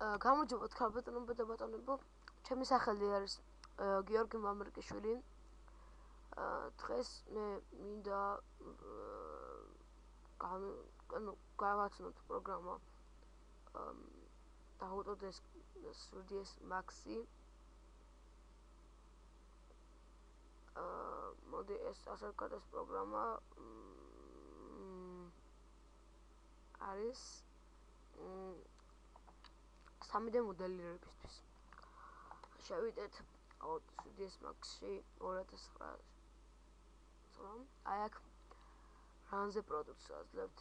გამარჯობათ ქალბატონებო და ბატონებო. ჩემი სახელი არის გიორგი მამრიკიშვილი. დღეს მე მინდა გავაცნოთ პროგრამა დაუწოდეს 3ds Max-ი. მოდი ეს ასე ვქარდეს პროგრამა არის 3D მოდელირებისთვის. შევიდეთ 3ds Max-ში 2009 წლამდე. აი აქ რანზე პროდუქტს აძლევთ.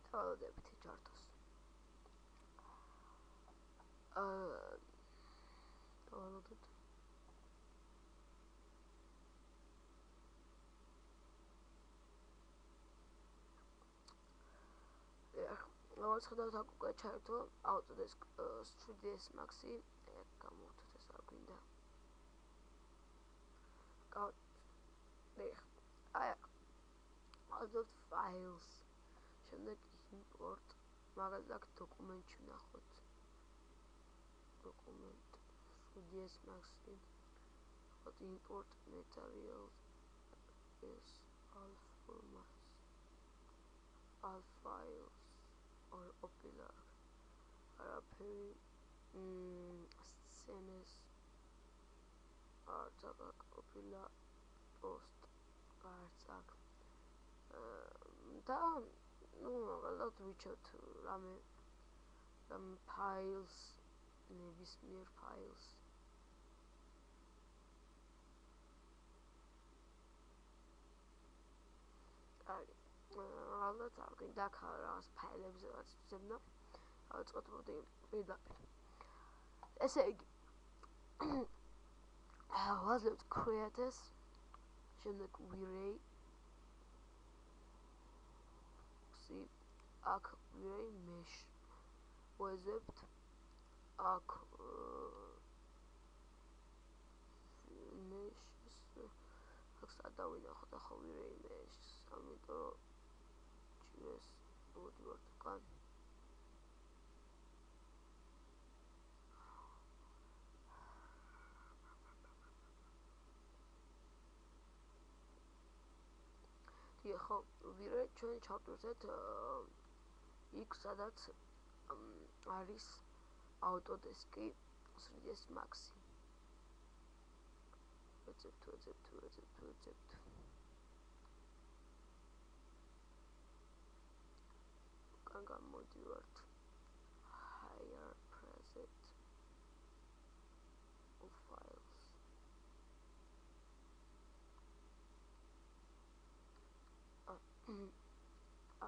თავადებით ჩართოს. დავალოდოთ. როგორც ხედავთ, აქ უკვე ჩაერთო Autodesk 3ds Max-ი. გამოვთოთ ეს არ გვინდა. აი აქ აძლევთ files. შემდეგ import. მაგალითად აქ დოკუმენტში ვნახოთ. Document 3ds Max-ი. Import materials is all formats. All files or popular araperi scenes arts popular post cards და მაგალითად ვიჩოთ რამე files ნებისმიერ files ალბათ არ გინდა აქ რაღაც ფაილებზე რაც ვძებნა. დავიწყოთ მოდი პირდაპირ. ესე იგი ვაძლევთ create-ს, შემდეგ V-Ray. აქ V-Ray mesh ვეძებთ. აქ mesh აქ სადავინახოთ ახლა V-Ray mesh, ამიტომ GS მოდივართ უკან. ხო, V-Ray ჩვენ ჩავტვირთეთ იქ სადაც არის Autodesk-ი 3ds Max-ი. ვეძებთ. უკან გამოდივართ. Higher preset of files.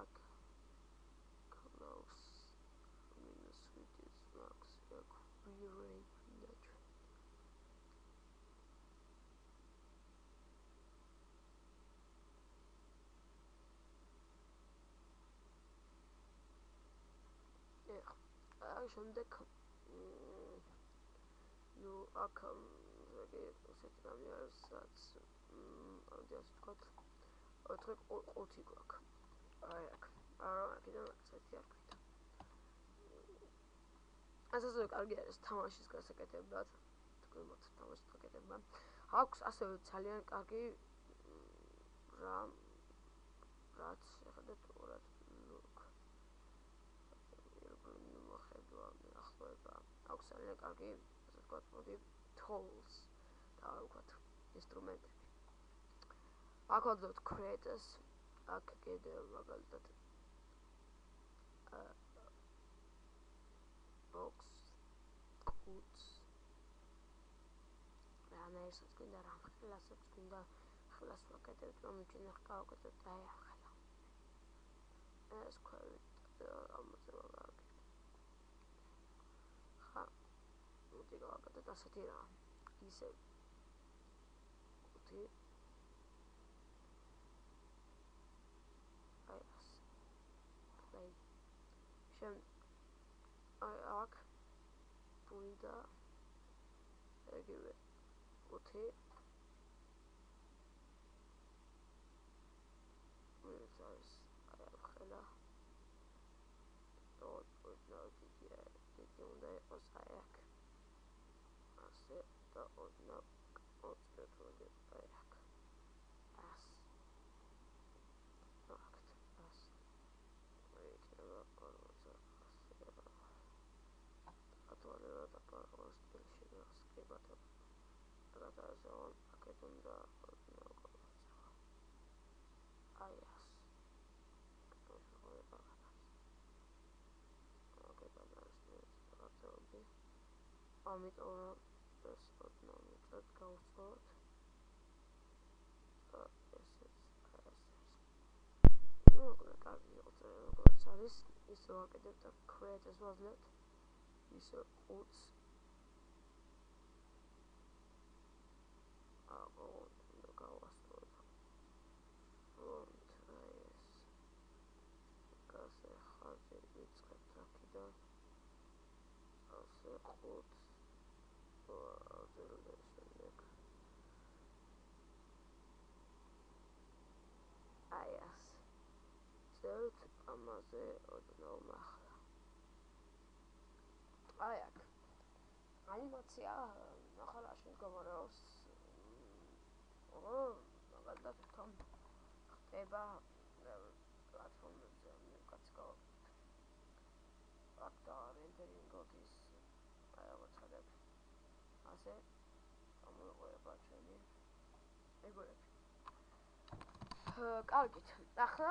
აქ close minus 3ds Max აქ V-Ray ვინდაჩვენეთ. შემდეგ აქ ესეთი რამე არის, რაც ამიტომ ასე ვთქვათ, 4 გვაქვს. აი აქ. აქედან ესეთი არ გვინდა. ასე კარგი არის თამაშის გასაკეთებლად. თქვენ თამაშის გასაკეთებლად. აქვს ასევე ძალიან კარგი რაც შეხედეთ უბრალოდ აქვს ძალიან კარგი, ასე ვთქვათ, მოდი tools და ვთქვათ ინსტრუმენტები. აქ ვაძლევთ create-ს, აქ კიდევ მაგალითად box codes რამესაც გვინდა, რამ ხელასაც გვინდა, ხელას ვაკეთებთ, რომ მიჩნდეთ გავაკეთებთ აი ამ ხელა. ეს ქვევით ამაზე ვაგაკეთებ. მოდი გავაკეთოთ ასეთი რამ. ისე ხუთი აი ასე. play. აი აქ გვინდა ეგივე 5 არის აი ამ ხელა. ვნახოს აი აქ. ასე და ოდნავ მოწვევთ მოდი აი აქ. ას. აქ. ას. იქნება 40 ასე. ატვალება და პარალელურ სტილში გასკებადა. გადააზავონ აქეთ უნდა ოდნავ გავაცევა. აი ას. ამიტომ რომ ეს ოდნავ მიწად გავწოთ და ესეც აი ასე. ნუ კარგი იყო როგორც არის ისე ვაკეთებ და create-ს ვაძლევთ ისე 5-ს აბა უნდა გავასწორებ front აი ეს ასე ხაზი ვიწყებთ აქედან ასე 5 აი ეს ზევთ ამაზე ოდნავ მახლა აი აქ ანიმაცია ახალაში გამორევს მაგალითად თვითონ ხდება პლატფორმებზე მიკაცკავ აქ და რენდერინგის აი რაღაცები ასე გამოიყურება ჩვენი ეგრეთ კარგით ახლა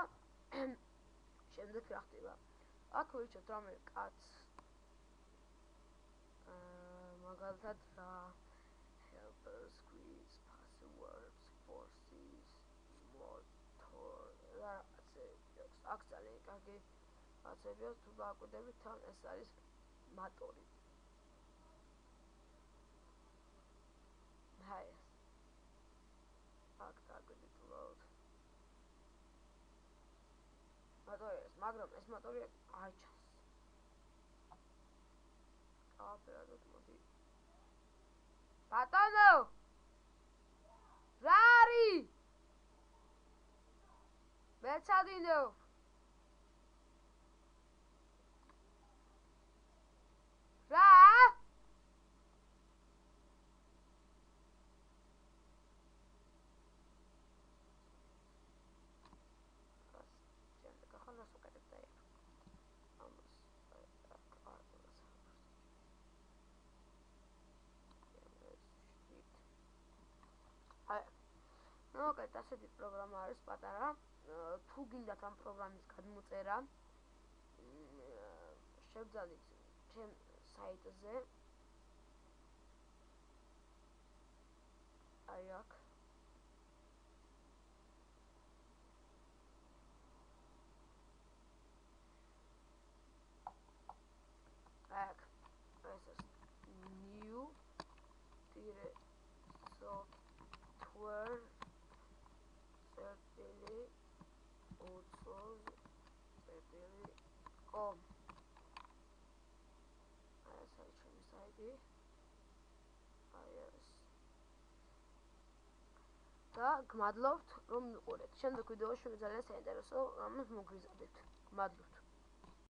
შემდეგ რა ხდება აქ ვირჩევთ რამე კაც მაგალითად რა helpers quiz passwords forces motor რა ასე აქ ძალიან კარგი აცებია თუ დააკვირდებით თან ეს არის მატორი აი ეს აქ დააკვირდით უბრალოდ მატორი ეს მაგრამ ეს მატორი არ ჩანს აპერატორ მოდი ბატონო რა არის მეცადინო რა მოკეთ ასეთი პროგრამა არის პატარა თუ გინდათ ამ პროგრამის გადმოწერა შევძალით ჩემ საიტზე აი აქ აქ ეს new software com აი ეს არის ჩემი საიტი აი ეს და გმადლობთ რომ მიყურეთ შემდეგ ვიდეოში ძალიან საინტერესო რამეს მოგიზარდეთ გმადლობთ